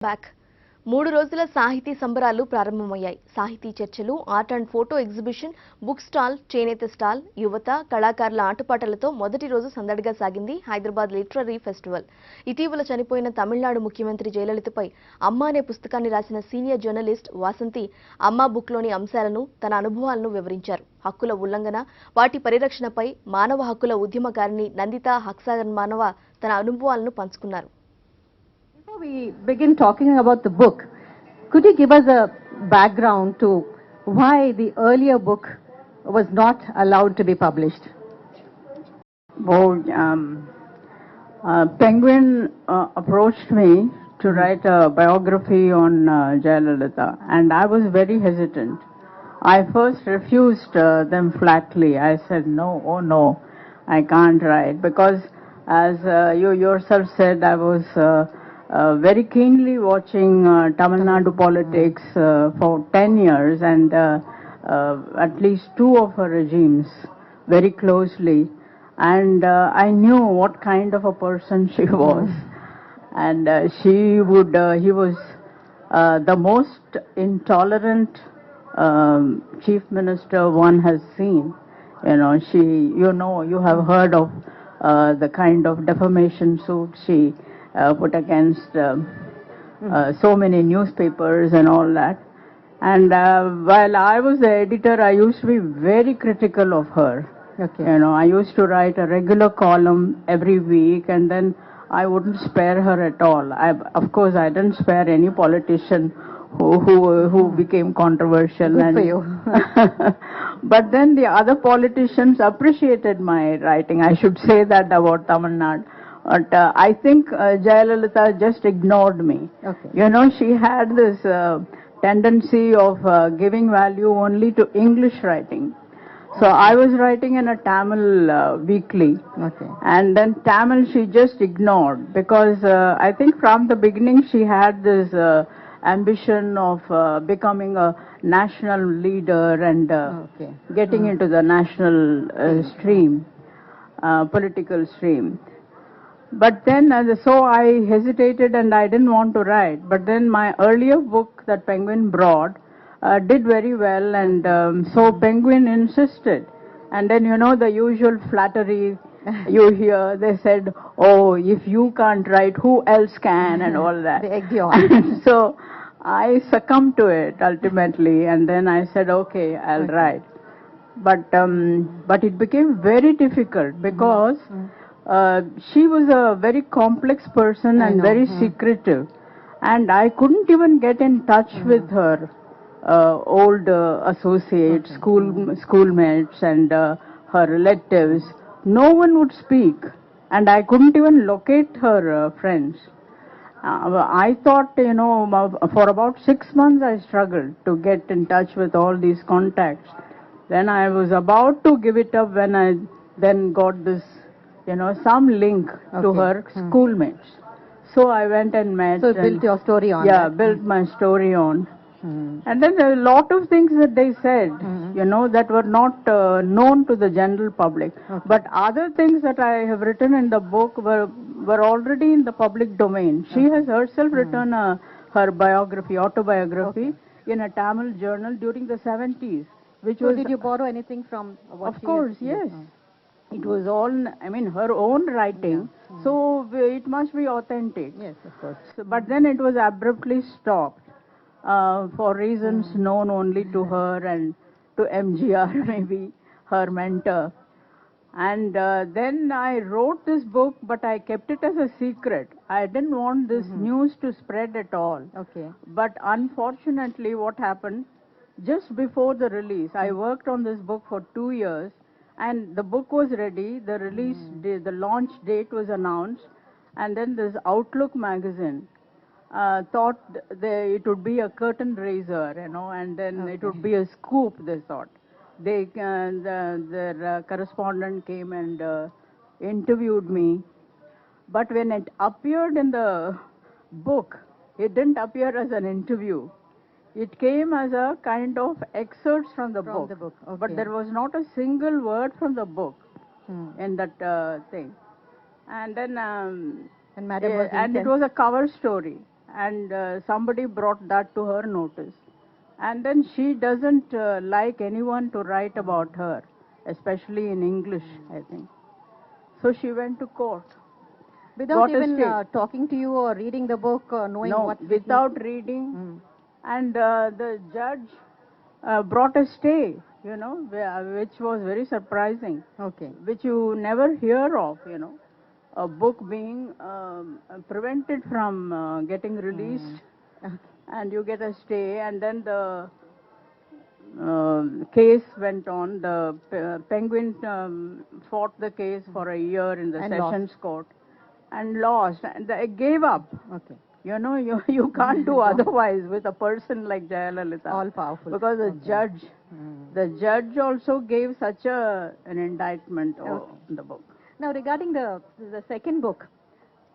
Back 3 రోజుల సాహితీ సంబరాలు ప్రారంభమయ్యాయి. సాహితీ చర్చలు, art and photo exhibition, book stall, చేనేత స్టాల్, యువత, కళాకారుల ఆటపాటలతో మొదటి రోజు సందడిగా సాగింది హైదరాబాద్ లిటరరీ ఫెస్టివల్. ఇటీవల చనిపోయిన తమిళనాడు ముఖ్యమంత్రి జయలలితపై అమ్మ అనే పుస్తకాన్ని రాసిన సీనియర్ జర్నలిస్ట్ వాసంతి అమ్మ బుక్లోని అంశాలను, తన అనుభవాలను వివరించారు. హక్కుల ఉల్లంఘన, వాటి పరిరక్షణపై మానవ హక్కుల ఉద్యమకారిణి నందిత హక్సాగర్ మానవ తన అనుభవాలను పంచుకున్నారు. Before we begin talking about the book, could you give us a background to why the earlier book was not allowed to be published? Oh, Penguin approached me to write a biography on Jayalalitha, and I was very hesitant. I first refused them flatly. I said, no, oh no, I can't write, because as you yourself said, I was very keenly watching Tamil Nadu politics for 10 years, and at least two of her regimes very closely, and I knew what kind of a person she was. And he was the most intolerant chief minister one has seen. You have heard of the kind of defamation suit she put against so many newspapers and all that. And while I was the editor, I used to be very critical of her. Okay. I used to write a regular column every week, and then I wouldn't spare her at all. Of course, I didn't spare any politician who became controversial. Good for you. But then the other politicians appreciated my writing. I should say that about Tamil Nadu. But I think Jayalalitha just ignored me. Okay. She had this tendency of giving value only to English writing. So I was writing in a Tamil weekly. Okay. And then Tamil she just ignored, because I think from the beginning she had this ambition of becoming a national leader and Okay. getting into the national stream, political stream. But then, so I hesitated and I didn't want to write. But then my earlier book that Penguin brought did very well, and so Penguin insisted. And then, the usual flattery you hear, they said, oh, if you can't write, who else can, and all that. They egged you on. So I succumbed to it ultimately, and then I said, okay, I'll write. But it became very difficult, because she was a very complex person and very secretive, and I couldn't even get in touch with her old associates, schoolmates, and her relatives. No one would speak, and I couldn't even locate her friends. I thought, for about 6 months I struggled to get in touch with all these contacts. Then I was about to give it up when I then got this, some link to her schoolmates. So I went and met. So you built your story on Yeah, that. built my story on. And then there are a lot of things that they said, that were not known to the general public. Okay. But other things that I have written in the book were already in the public domain. She has herself written her autobiography, in a Tamil journal during the 70s. So did you borrow anything from what Of course, yes. It was all, her own writing, so it must be authentic. Yes, of course. But then it was abruptly stopped for reasons known only to her and to MGR, maybe her mentor. And then I wrote this book, but I kept it as a secret. I didn't want this news to spread at all. Okay. But unfortunately, what happened, just before the release, I worked on this book for 2 years, and the book was ready, the release the launch date was announced, and then this Outlook magazine thought it would be a curtain raiser, and then it would be a scoop, they thought. Their correspondent came and interviewed me, but when it appeared in the book, it didn't appear as an interview. It came as a kind of excerpts from the book. Okay. But there was not a single word from the book in that thing. And then And Madam was and it was a cover story. and somebody brought that to her notice. And then she doesn't like anyone to write about her, especially in English, I think. So she went to court. Without Got a even stay. talking to you or reading the book or knowing No, what's without reading. Mm. And the judge brought a stay, you know, which was very surprising, Okay. which you never hear of, you know. A book being prevented from getting released, Okay. and you get a stay, and then the case went on. The Penguin fought the case for a year in the And lost. Sessions Court and lost, and they gave up. Okay. You know, you can't do otherwise with a person like Jayalalitha. All powerful. Because Okay. the judge also gave such an indictment Okay. on the book. Now, regarding the second book,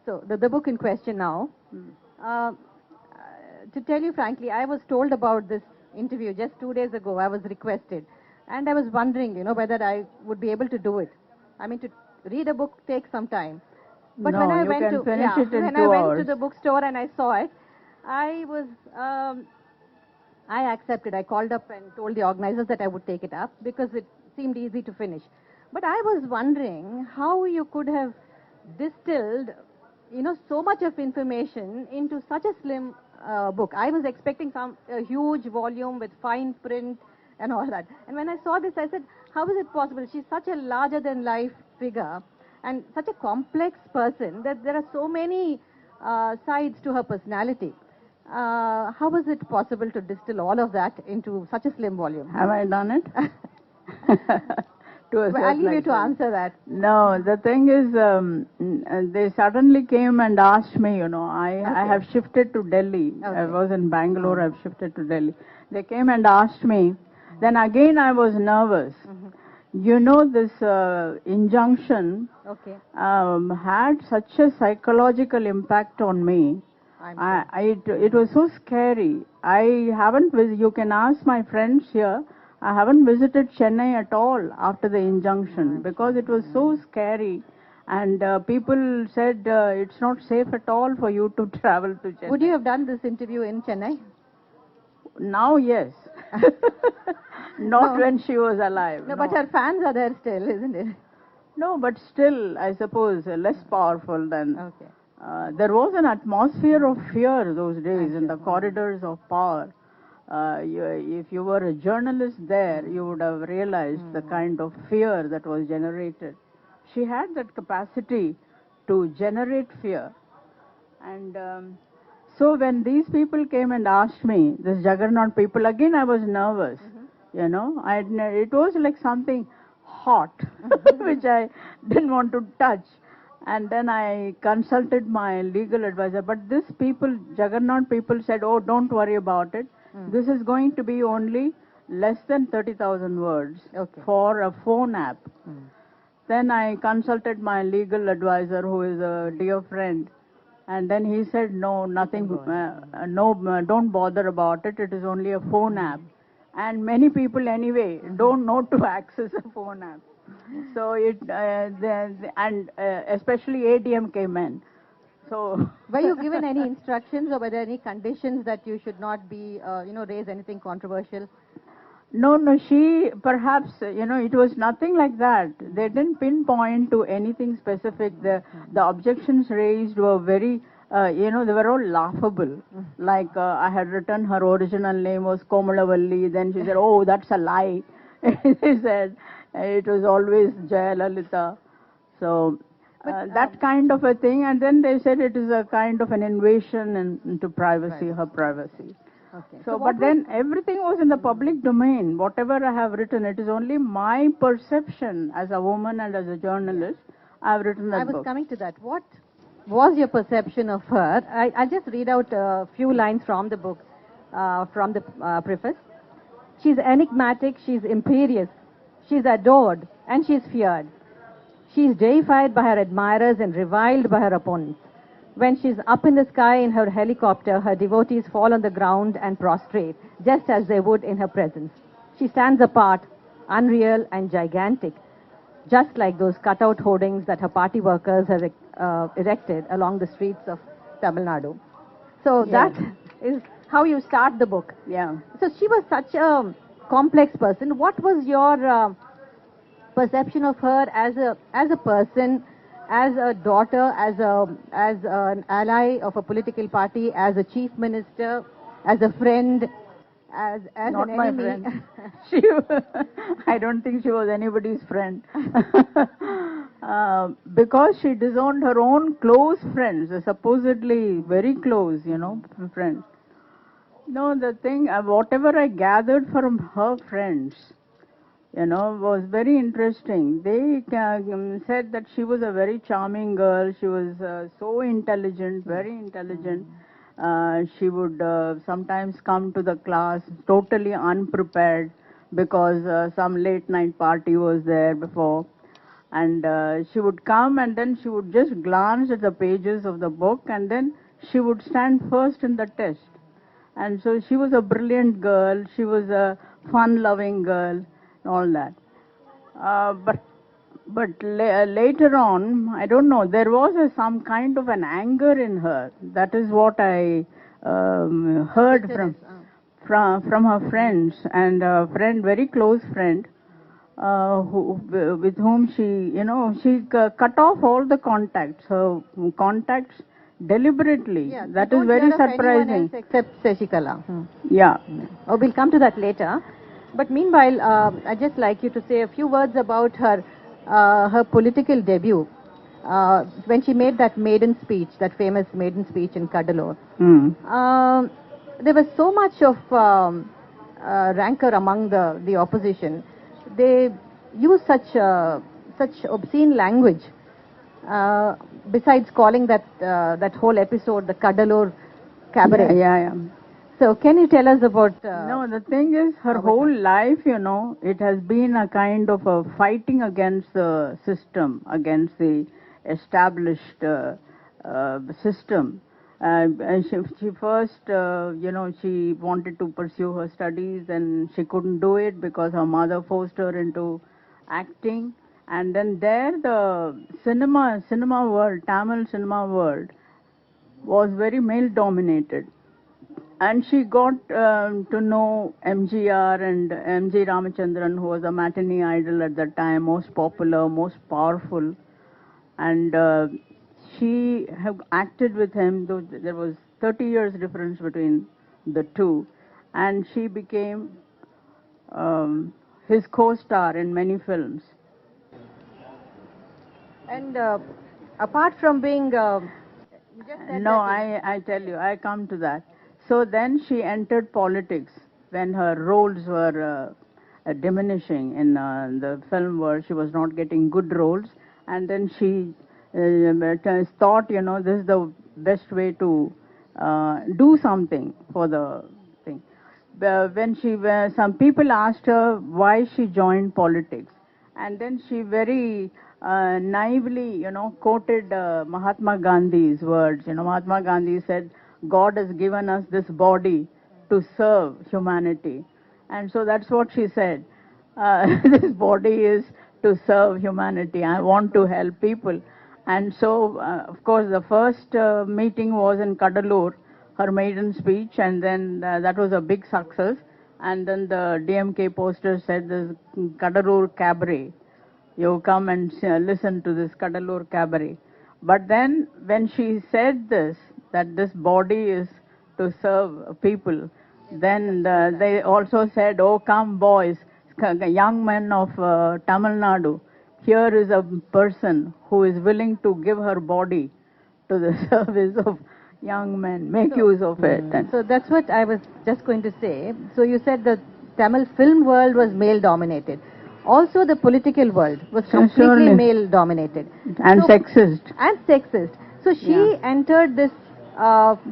so the book in question now, to tell you frankly, I was told about this interview just 2 days ago. I was requested, and I was wondering, you know, whether I would be able to do it. I mean, to read a book takes some time. But No, when I you went can to finish it in when 2 I went to hours. the bookstore and I saw it, I was I accepted. I called up and told the organizers that I would take it up because it seemed easy to finish. But I was wondering how you could have distilled, you know, so much of information into such a slim book. I was expecting a huge volume with fine print and all that. And when I saw this, I said, how is it possible? She's such a larger than life figure and such a complex person that there are so many sides to her personality. How was it possible to distill all of that into such a slim volume? Have I done it? To a Well, I'll certain leave you to extent. answer that. No, the thing is, they suddenly came and asked me, you know, I Okay. have shifted to Delhi. I Okay. was in Bangalore, I've shifted to Delhi. They came and asked me. Then again I was nervous. You know, this injunction Okay. had such a psychological impact on me. I'm sure. It was so scary. I haven't, you can ask my friends here, I haven't visited Chennai at all after the injunction because it was so scary. And people said it's not safe at all for you to travel to Chennai. Would you have done this interview in Chennai? Now, yes. Not No. when she was alive. No, but her fans are there still, isn't it? No, but still, I suppose, less powerful than. Okay. There was an atmosphere of fear those days in the corridors of power. If you were a journalist there, you would have realized the kind of fear that was generated. She had that capacity to generate fear. And so when these people came and asked me, this juggernaut people, again I was nervous. You know, it was like something hot, which I didn't want to touch. And then I consulted my legal advisor. But this people, juggernaut people said, oh, don't worry about it. This is going to be only less than 30,000 words for a phone app. Then I consulted my legal advisor, who is a dear friend. And then he said, no, nothing, don't bother about it. It is only a phone app. And many people anyway don't know to access a phone app. So especially ADMK men. So Were you given any instructions or were there any conditions that you should not be, raise anything controversial? No, she perhaps, it was nothing like that. They didn't pinpoint to anything specific. The objections raised were very, they were all laughable. Like I had written her original name was Komalavalli. Then she said, oh, that's a lie. She said it was always Jayalalitha. So that kind of a thing. And then they said it is a kind of an invasion into privacy, her privacy. Okay. So but then everything was in the public domain. Whatever I have written, it is only my perception as a woman and as a journalist. I have written that I was book. coming to that. What was your perception of her? I'll just read out a few lines from the book, from the preface. She's enigmatic, she's imperious, she's adored, and she's feared. She's deified by her admirers and reviled by her opponents. When she's up in the sky in her helicopter, her devotees fall on the ground and prostrate, just as they would in her presence. She stands apart, unreal and gigantic, just like those cutout hoardings that her party workers have erected along the streets of Tamil Nadu. So Yeah. that is how you start the book. Yeah. So she was such a complex person. What was your perception of her as a person, as a daughter, as an ally of a political party, as a chief minister, as a friend, as Not an my enemy? friend. She, I don't think she was anybody's friend. Because she disowned her own close friends, supposedly very close, friends. No, the thing, whatever I gathered from her friends, was very interesting. They said that she was a very charming girl. She was so intelligent, very intelligent. She would sometimes come to the class totally unprepared because some late night party was there before. And she would come and then she would just glance at the pages of the book and then she would stand first in the test. And so she was a brilliant girl, she was a fun-loving girl, and all that. But later on, I don't know, there was some kind of an anger in her. That is what I heard from her friends, and a friend, very close friend, with whom she cut off all the contacts, her contacts deliberately. Yeah, That she is don't very hear of anyone surprising. else except Shashikala. Yeah. Oh, we'll come to that later. But meanwhile, I'd just like you to say a few words about her political debut. When she made that maiden speech, that famous maiden speech in Cuddalore. Um, there was so much of rancor among the opposition. They used such obscene language. Besides calling that whole episode the Cuddalore Cabaret. Yeah. So can you tell us about? No, the thing is, her whole life, it has been a kind of a fighting against the system, against the established system. And she first, she wanted to pursue her studies and she couldn't do it because her mother forced her into acting. And then there, the cinema world, Tamil cinema world, was very male dominated. And she got to know MGR and MG Ramachandran, who was a matinee idol at the time, most popular, most powerful. And she have acted with him, though there was 30 years difference between the two. And she became his co-star in many films. And apart from being, you just said No, that I tell you, I come to that. So then she entered politics when her roles were diminishing in the film world. She was not getting good roles. And then she thought, this is the best way to do something for the thing. Some people asked her why she joined politics. And then she very naively, quoted Mahatma Gandhi's words. Mahatma Gandhi said, God has given us this body to serve humanity. And so that's what she said. This body is to serve humanity. I want to help people. And so, of course, the first meeting was in Cuddalore, her maiden speech, and then that was a big success. And then the DMK poster said this Cuddalore Cabaret. You come and listen to this Cuddalore Cabaret. But then when she said this, that this body is to serve people, then they also said, oh, come boys, young men of Tamil Nadu, here is a person who is willing to give her body to the service of young men. Make use of it. And so that's what I was just going to say. So you said the Tamil film world was male dominated. Also, the political world was completely Surely. male dominated. and So- sexist. And sexist. So she Yeah. entered this,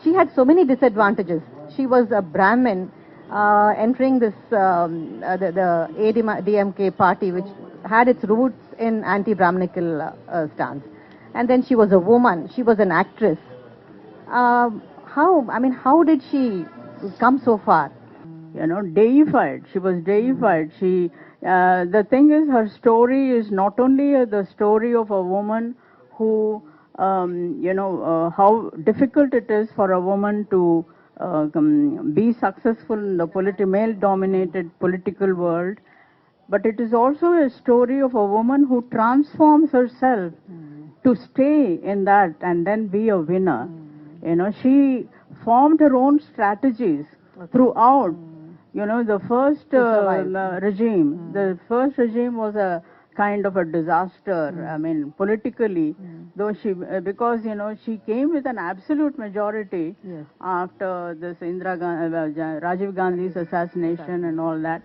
she had so many disadvantages. She was a Brahmin entering this, the ADMK party, which had its roots in anti-Brahminical stance. And then she was a woman, she was an actress. How did she come so far? Deified. She was deified. The thing is, her story is not only the story of a woman who how difficult it is for a woman to be successful in the male-dominated political world. But it is also a story of a woman who transforms herself to stay in that and then be a winner. She formed her own strategies throughout. The first regime, the first regime was a kind of a disaster. I mean, politically, though because she came with an absolute majority after this Rajiv Gandhi's assassination and all that.